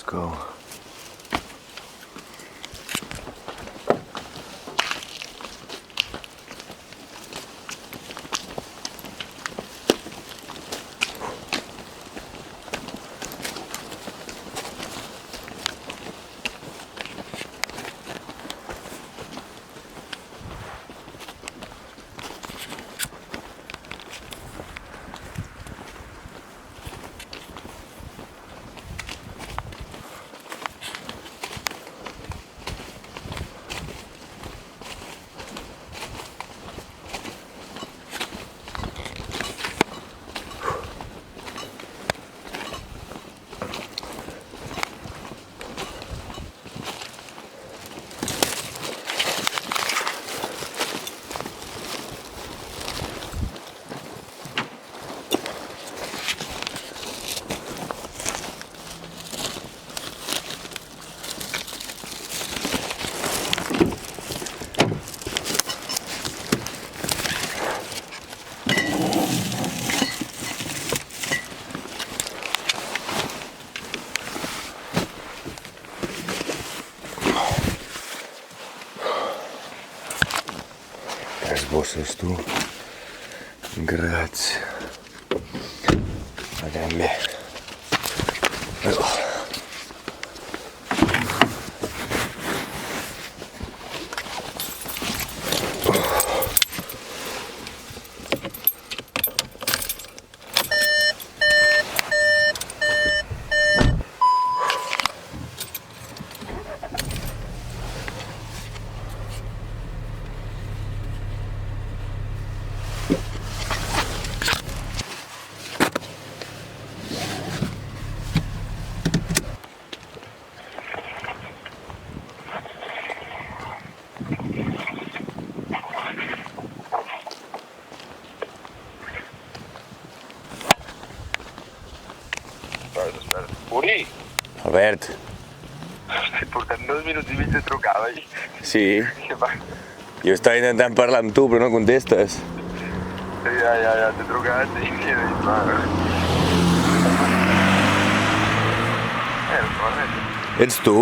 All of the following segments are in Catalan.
go. Bosses, tu. Grazie. Andiamo bé. Uri! Albert. Estic portant 2 minuts i mig de trucada i... Sí. Què fa? Jo estava intentant parlar amb tu, però no contestes. Ja, t'he trucat i he dit, mare. Ets tu?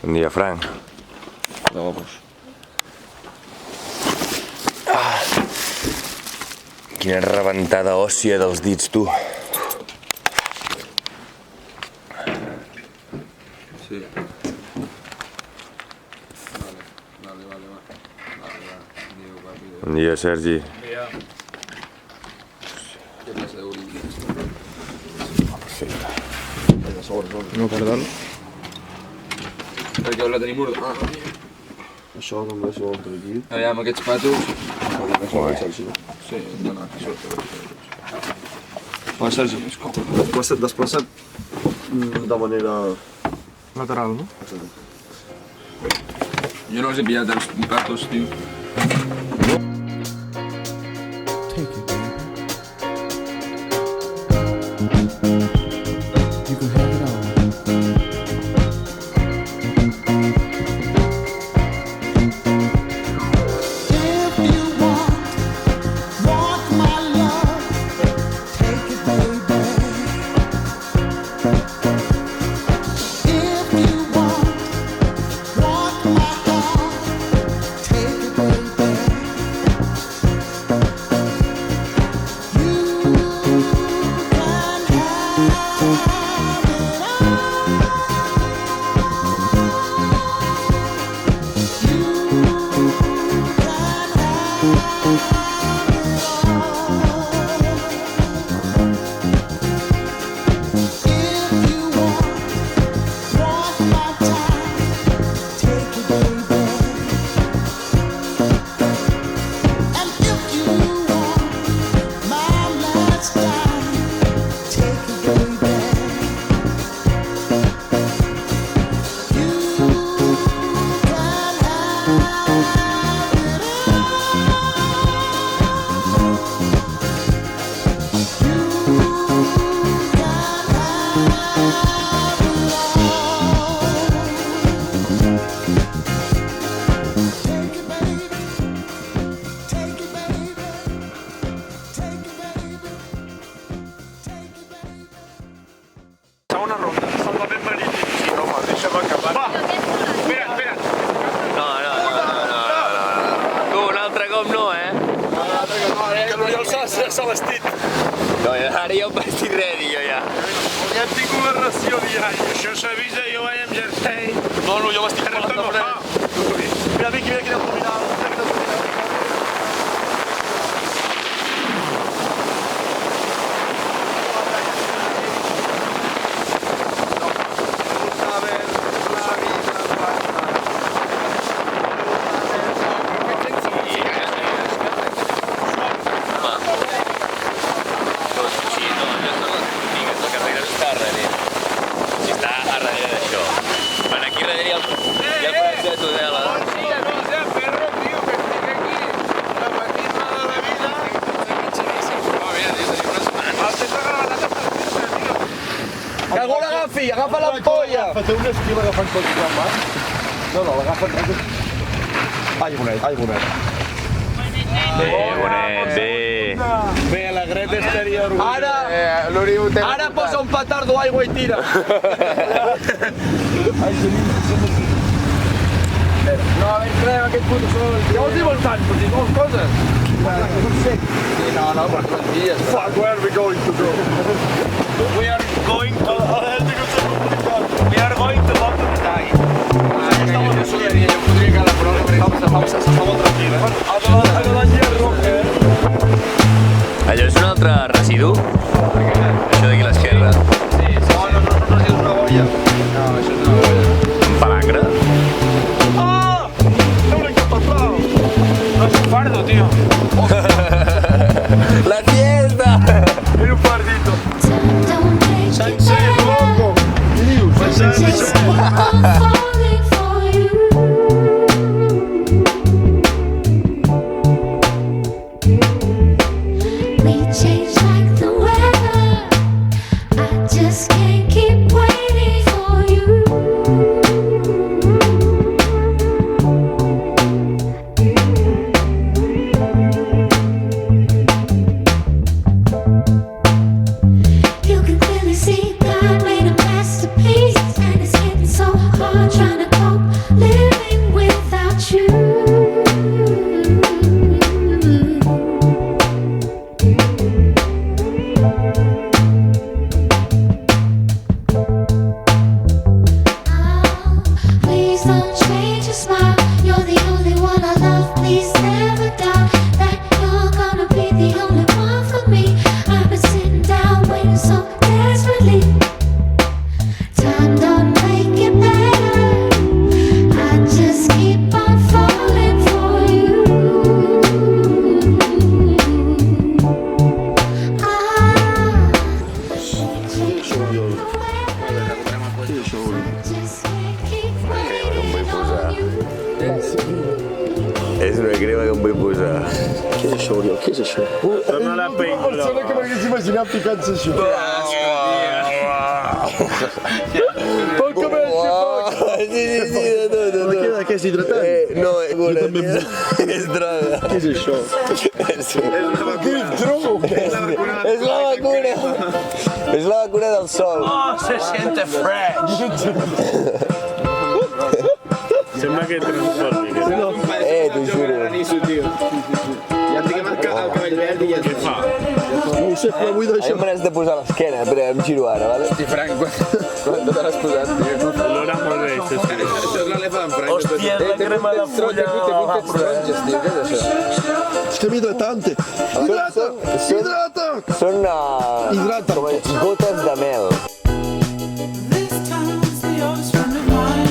Bon dia, Frank. No, pues. Quina rebentada òssia dels dits, tu. Sí. Vale. Diu, papi. Bon dia, Sergi. Què passa, Uri? Perfecte. No, perdó. Perquè la tenim ordenada. Això també s'ho vol aquí. Aviam, aquests patos. Sí, dona, aquí surt. Va, Sergi, desplaça't de manera... lateral, no? Jo no els he pillat els patos, tio. Take it, baby. ronda, salvament marítim. Sí, home, deixa'm acabar. Va, espera. No. Tu, un altre cop no, eh? Que l'Oriol s'ha vestit. No, ara ja em vestit ready, jo ja. Ja hem tingut una ració diària. Això s'avisa, jo vaig amb jersei. No, jo m'estic Ara portant estem a fred. Mira, Vicky, mira quin abdominal. Que algú l'agafi, agafa l'ampolla! Té un estil agafant tot el mar. No, l'agafen... Ai, bonet. Bé, bonet, bé. Bé, la Greta estaria orgullosa. Ara posa un petardo aigua i tira. No, a veure, Crema, aquest puto sol. Ja us diuen tant, però dic moltes coses. No, però no dies. Fuck, where are we going to go? We are going to... We are going to go to the tag. Estamos en Soleria, jo podria quedar, però no, perquè està molt tranquil, eh? Ha de la hierro, eh? Allò és un altre residu? Això d'aquí a l'esquerra. Sí, no, és una boia. No, això és una boia. Un palangre? ¡Ah! ¡Es un encapazado! No es un fardo, tío. La fiesta! Es un fardito. Sense, loco. És una crema que em vull posar. Què és això, Oriol? Què és això? Torna la pell. Sembla que m'hagués imaginat picant-se això. Pel cabell, Sí, de tot. Què és hidratant? No, és droga. Què és això? És la vacuna. És la vacuna del sol. Se siente fresh. Sembla que transformi. T'ho juro. Ja tinc el cabell verd i ja... Què fa? No ho sé, però vull A mi deixar. me n'has de posar a l'esquena, però em giro ara, vale? Hosti, Frank, quan te l'has posat, tio? Olora molt bé, això sí. Això és l'elefa d'en Frank. Hòstia, la crema de fulla. Té puntes taronges, tio, què és això? Estem hidratante. Hidrata! Hidrata! Són Hidrata. com gotes de mel. This town's the oldest friend of mine.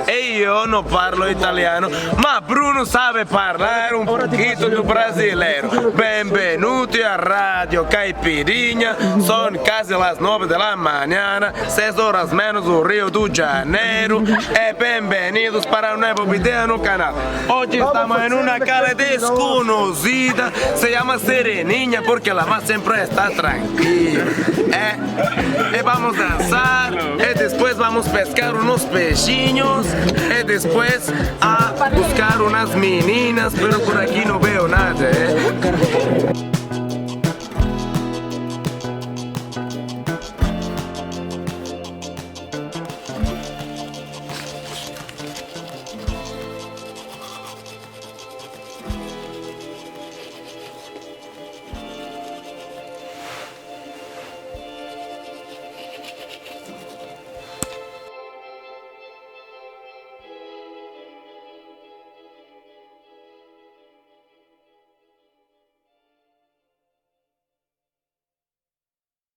e io non parlo italiano, ma Bruno sabe parlare un poquito di brasileiro. Benvenuti a Radio Caipirinha, son casi las 9 de la mañana, 6 horas menos do Rio de Janeiro, e bem-vindos para um novo vídeo no canal. Hoje estamos em uma casa desconhecida, se chama Sereninha, porque ela vai sempre estar tranquila. E vamos dançar, e depois vamos pescar uns peixinhos, e depois a buscar umas meninas, pero por aqui não veo nada.